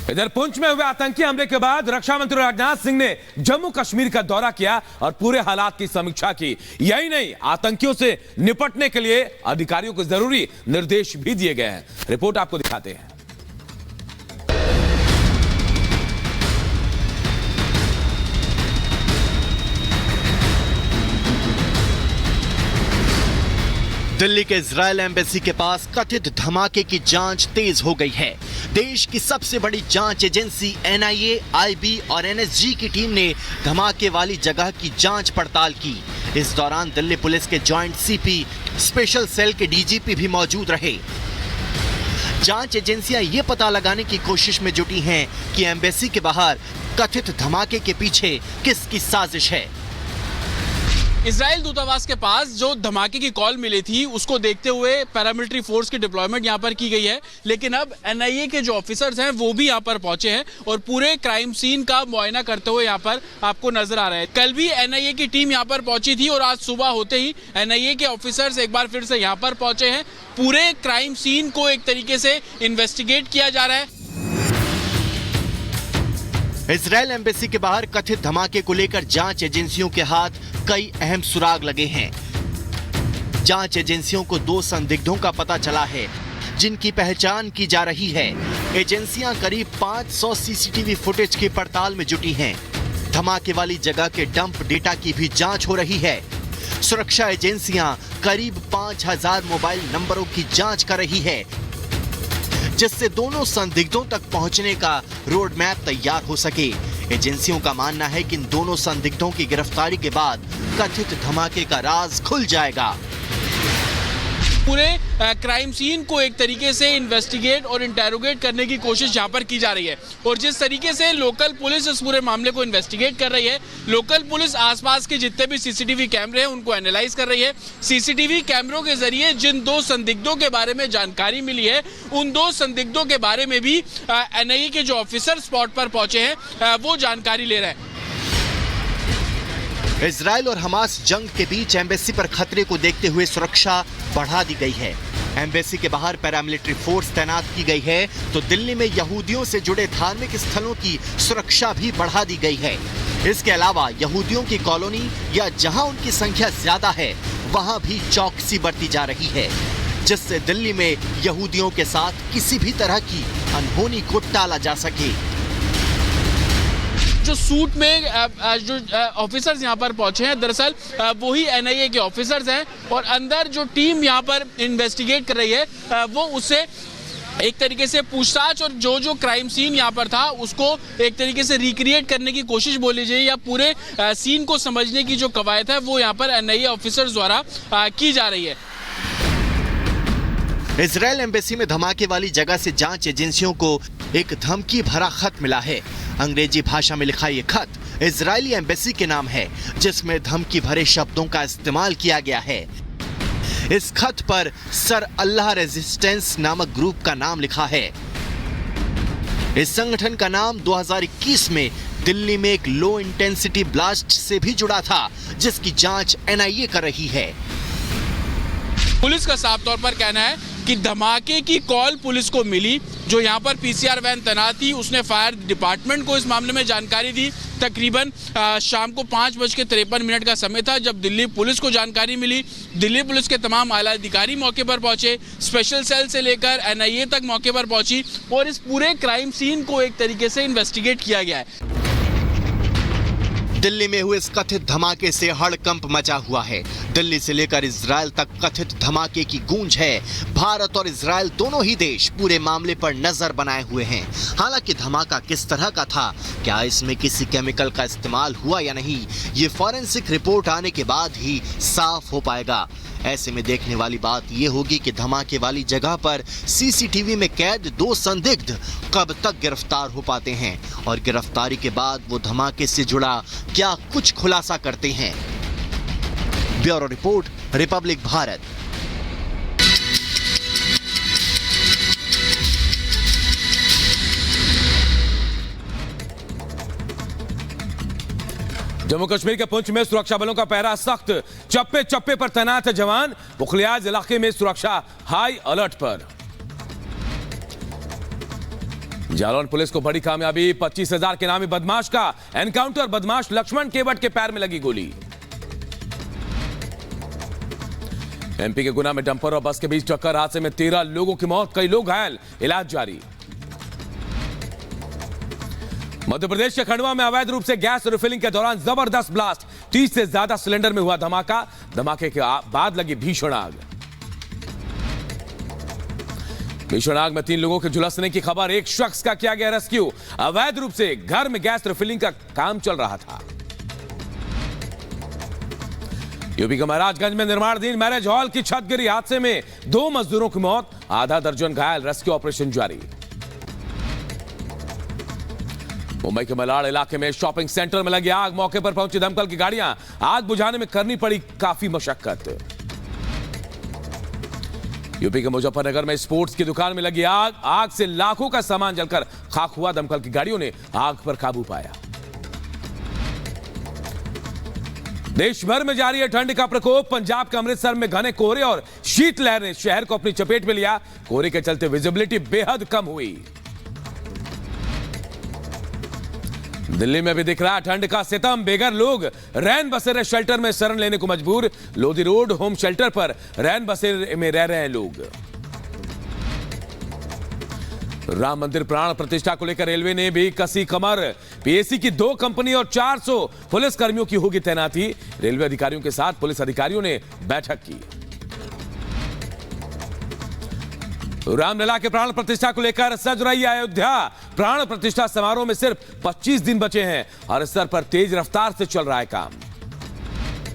इधर पुंछ में हुए आतंकी हमले के बाद रक्षा मंत्री राजनाथ सिंह ने जम्मू कश्मीर का दौरा किया और पूरे हालात की समीक्षा की। यही नहीं, आतंकियों से निपटने के लिए अधिकारियों को जरूरी निर्देश भी दिए गए हैं। रिपोर्ट आपको दिखाते हैं। दिल्ली के इजरायल एम्बेसी के पास कथित धमाके की जांच तेज हो गई है। देश की सबसे बड़ी जांच एजेंसी एनआईए, आईबी और एनएसजी की टीम ने धमाके वाली जगह की जांच पड़ताल की। इस दौरान दिल्ली पुलिस के जॉइंट सीपी, स्पेशल सेल के डीजीपी भी मौजूद रहे। जांच एजेंसियां ये पता लगाने की कोशिश में जुटी हैं कि एम्बेसी के बाहर कथित धमाके के पीछे किसकी साजिश है। इजराइल दूतावास के पास जो धमाके की कॉल मिली थी उसको देखते हुए पैरामिलिट्री फोर्स की डिप्लॉयमेंट यहां पर की गई है, लेकिन अब एनआईए के जो ऑफिसर्स हैं वो भी यहां पर पहुंचे हैं और पूरे क्राइम सीन का मुआयना करते हुए यहां पर आपको नजर आ रहे हैं। कल भी एनआईए की टीम यहां पर पहुंची थी और आज सुबह होते ही एनआईए के ऑफिसर्स एक बार फिर से यहां पर पहुंचे हैं। पूरे क्राइम सीन को एक तरीके से इन्वेस्टिगेट किया जा रहा है। इजरायल एम्बेसी के बाहर कथित धमाके को लेकर जांच एजेंसियों के हाथ कई अहम सुराग लगे हैं। जांच एजेंसियों को 2 संदिग्धों का पता चला है जिनकी पहचान की जा रही है। एजेंसियां करीब 500 सीसीटीवी फुटेज की पड़ताल में जुटी हैं। धमाके वाली जगह के डंप डेटा की भी जांच हो रही है। सुरक्षा एजेंसियां करीब 5000 मोबाइल नंबरों की जांच कर रही है, जिससे दोनों संदिग्धों तक पहुंचने का रोड मैप तैयार हो सके। एजेंसियों का मानना है कि इन दोनों संदिग्धों की गिरफ्तारी के बाद कथित धमाके का राज खुल जाएगा। पूरे क्राइम सीन को एक तरीके से इन्वेस्टिगेट और इंटेरोगेट करने की कोशिश यहाँ पर की जा रही है और जिस तरीके से लोकल पुलिस इस पूरे मामले को इन्वेस्टिगेट कर रही है, लोकल पुलिस आसपास के जितने भी सीसीटीवी कैमरे हैं उनको एनालाइज कर रही है। सीसीटीवी कैमरों के जरिए जिन 2 संदिग्धों के बारे में जानकारी मिली है, उन 2 संदिग्धों के बारे में भी एनआईए के जो ऑफिसर स्पॉट पर पहुंचे हैं वो जानकारी ले रहे हैं। इजराइल और हमास जंग के बीच एम्बेसी पर खतरे को देखते हुए सुरक्षा बढ़ा दी गई है। एम्बेसी के बाहर पैरामिलिट्री फोर्स तैनात की गई है, तो दिल्ली में यहूदियों से जुड़े धार्मिक स्थलों की सुरक्षा भी बढ़ा दी गई है। इसके अलावा यहूदियों की कॉलोनी या जहां उनकी संख्या ज्यादा है वहां भी चौकसी बरती जा रही है, जिससे दिल्ली में यहूदियों के साथ किसी भी तरह की अनहोनी को टाला जा सके। जो सूट में जो ऑफिसर्स यहाँ पर पहुंचे हैं, दरअसल वही एनआईए के ऑफिसर्स हैं और अंदर जो टीम यहाँ पर इन्वेस्टिगेट कर रही है वो उससे एक तरीके से पूछताछ और जो क्राइम सीन यहाँ पर था उसको एक तरीके से रिक्रिएट करने की कोशिश बोल लीजिए या पूरे सीन को समझने की जो कवायद है वो यहाँ पर एनआईए ऑफिसर्स द्वारा की जा रही है। इजरायल एम्बेसी में धमाके वाली जगह से जांच एजेंसियों को एक धमकी भरा खत मिला है। अंग्रेजी भाषा में लिखा ये खत इजरायली एम्बेसी के नाम है, जिसमें धमकी भरे शब्दों का इस्तेमाल किया गया है। इस खत पर सर अल्लाह रेजिस्टेंस नामक ग्रुप का नाम लिखा है। इस संगठन का नाम 2021 में दिल्ली में एक लो इंटेंसिटी ब्लास्ट से भी जुड़ा था, जिसकी जांच एनआईए कर रही है। पुलिस का साफ तौर पर कहना है कि धमाके की कॉल पुलिस को मिली, जो यहाँ पर पीसीआर वैन तैनात थी उसने फायर डिपार्टमेंट को इस मामले में जानकारी दी। तकरीबन शाम को 5:53 का समय था जब दिल्ली पुलिस को जानकारी मिली। दिल्ली पुलिस के तमाम आला अधिकारी मौके पर पहुंचे, स्पेशल सेल से लेकर एनआईए तक मौके पर पहुंची और इस पूरे क्राइम सीन को एक तरीके से इन्वेस्टिगेट किया गया है। दिल्ली में हुए इस कथित धमाके से हड़कंप मचा हुआ है। दिल्ली से लेकर इजरायल तक कथित धमाके की गूंज है। भारत और इजरायल दोनों ही देश पूरे मामले पर नजर बनाए हुए हैं। हालांकि धमाका किस तरह का था, क्या इसमें किसी केमिकल का इस्तेमाल हुआ या नहीं, ये फॉरेंसिक रिपोर्ट आने के बाद ही साफ हो पाएगा। ऐसे में देखने वाली बात यह होगी कि धमाके वाली जगह पर सीसीटीवी में कैद 2 संदिग्ध कब तक गिरफ्तार हो पाते हैं और गिरफ्तारी के बाद वो धमाके से जुड़ा क्या कुछ खुलासा करते हैं। Bureau report, Republic Bharat. Jammu Kashmir के पुंछ में सुरक्षा बलों का पहरा सख्त, चप्पे चप्पे पर तैनात है जवान। बुखलियाज इलाके में सुरक्षा हाई अलर्ट पर। जालौन पुलिस को बड़ी कामयाबी, 25,000 के नामी बदमाश का एनकाउंटर। बदमाश लक्ष्मण केवट के पैर में लगी गोली। एमपी के गुना में डंपर और बस के बीच टक्कर, हादसे में 13 लोगों की मौत, कई लोग घायल, इलाज जारी। मध्य प्रदेश के खंडवा में अवैध रूप से गैस रिफिलिंग के दौरान जबरदस्त ब्लास्ट, 30 से ज्यादा सिलेंडर में हुआ धमाका। धमाके के बाद लगी भीषण आग। भीषण आग में 3 लोगों के झुलसने की खबर, एक शख्स का किया गया रेस्क्यू। अवैध रूप से घर में गैस रिफिलिंग का काम चल रहा था। यूपी के महाराजगंज में निर्माणाधीन मैरिज हॉल की छत गिरी, हादसे में 2 मजदूरों की मौत, आधा दर्जन घायल, रेस्क्यू ऑपरेशन जारी। मुंबई के मलाड इलाके में शॉपिंग सेंटर में लगी आग, मौके पर पहुंची दमकल की गाड़ियां, आग बुझाने में करनी पड़ी काफी मशक्कत। यूपी के मुजफ्फरनगर में स्पोर्ट्स की दुकान में लगी आग, आग से लाखों का सामान जलकर खाक हुआ, दमकल की गाड़ियों ने आग पर काबू पाया। देश भर में जारी है ठंड का प्रकोप, पंजाब के अमृतसर में घने कोहरे और शीतलहर ने शहर को अपनी चपेट में लिया। कोहरे के चलते विजिबिलिटी बेहद कम हुई। दिल्ली में भी दिख रहा ठंड का सितम, बेघर लोग रैन बसेरे शेल्टर में शरण लेने को मजबूर। लोधी रोड होम शेल्टर पर रैन बसेरे में रह रहे हैं लोग। राम मंदिर प्राण प्रतिष्ठा को लेकर रेलवे ने भी कसी कमर, पीएसी की 2 कंपनी और 400 पुलिस कर्मियों की होगी तैनाती। रेलवे अधिकारियों के साथ पुलिस अधिकारियों ने बैठक की। रामलला के प्राण प्रतिष्ठा को लेकर सज रही अयोध्या। प्राण प्रतिष्ठा समारोह में सिर्फ 25 दिन बचे हैं और इस स्तर पर तेज रफ्तार से चल रहा है काम।